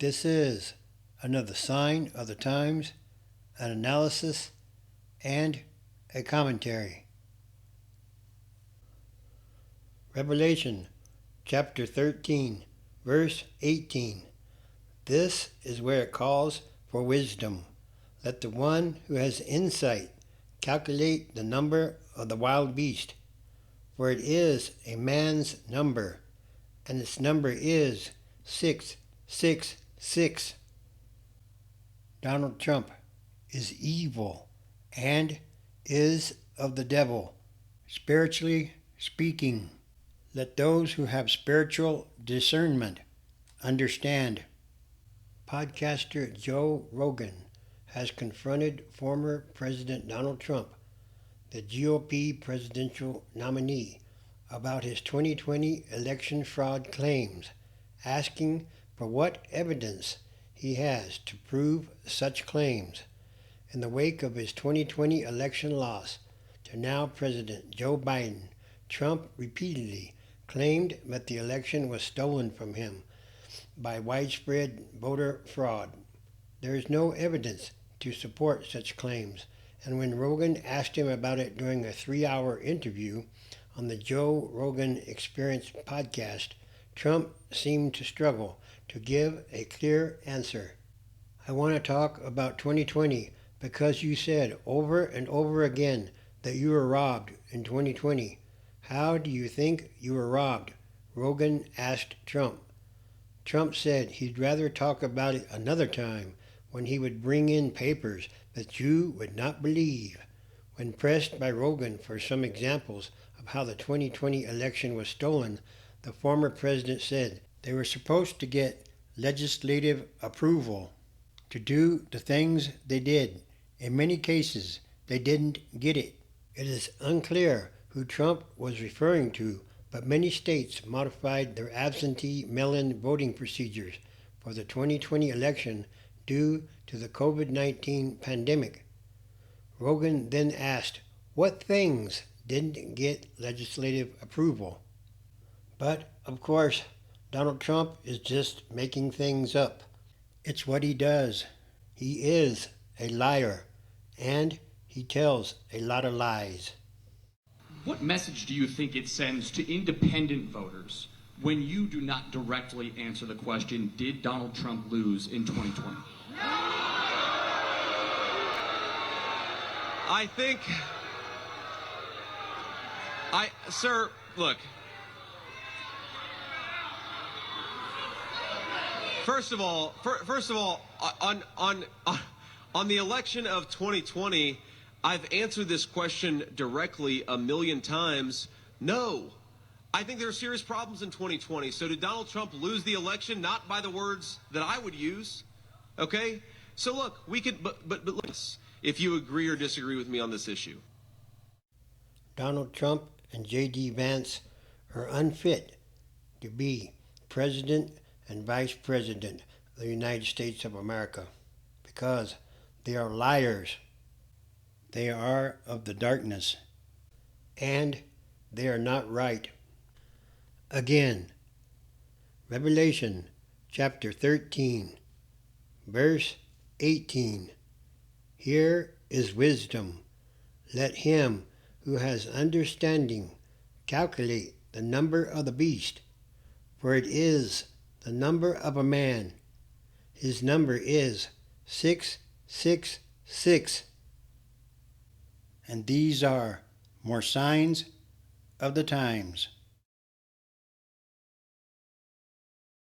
This is another sign of the times, an analysis, and a commentary. Revelation chapter 13, verse 18. This is where it calls for wisdom. Let the one who has insight calculate the number of the wild beast, for it is a man's number, and its number is 666. Donald Trump is evil and is of the devil, spiritually speaking. Let those who have spiritual discernment understand. Podcaster Joe Rogan has confronted former President Donald Trump, the GOP presidential nominee, about his 2020 election fraud claims, asking for what evidence he has to prove such claims. In the wake of his 2020 election loss to now President Joe Biden, Trump repeatedly claimed that the election was stolen from him by widespread voter fraud. There is no evidence to support such claims, and when Rogan asked him about it during a 3-hour interview on the Joe Rogan Experience podcast, Trump seemed to struggle to give a clear answer. I want to talk about 2020 because you said over and over again that you were robbed in 2020. How do you think you were robbed? Rogan asked Trump. Trump said he'd rather talk about it another time when he would bring in papers that you would not believe. When pressed by Rogan for some examples of how the 2020 election was stolen, the former president said they were supposed to get legislative approval to do the things they did. In many cases, they didn't get it. It is unclear who Trump was referring to, but many states modified their absentee mail-in voting procedures for the 2020 election due to the COVID-19 pandemic. Rogan then asked what things didn't get legislative approval. But, of course, Donald Trump is just making things up. It's what he does. He is a liar, and he tells a lot of lies. What message do you think it sends to independent voters when you do not directly answer the question, did Donald Trump lose in 2020? Sir, look. First of all, on the election of 2020, I've answered this question directly a million times. No. I think there are serious problems in 2020. So did Donald Trump lose the election? Not by the words that I would use. Okay? So look, we could, but look, if you agree or disagree with me on this issue. Donald Trump and J.D. Vance are unfit to be President and Vice President of the United States of America because they are liars. They are of the darkness, and they are not right. Again, Revelation chapter 13, verse 18. Here is wisdom. Let him who has understanding calculate the number of the beast, for it is the number of a man. His number is 666. And these are more signs of the times.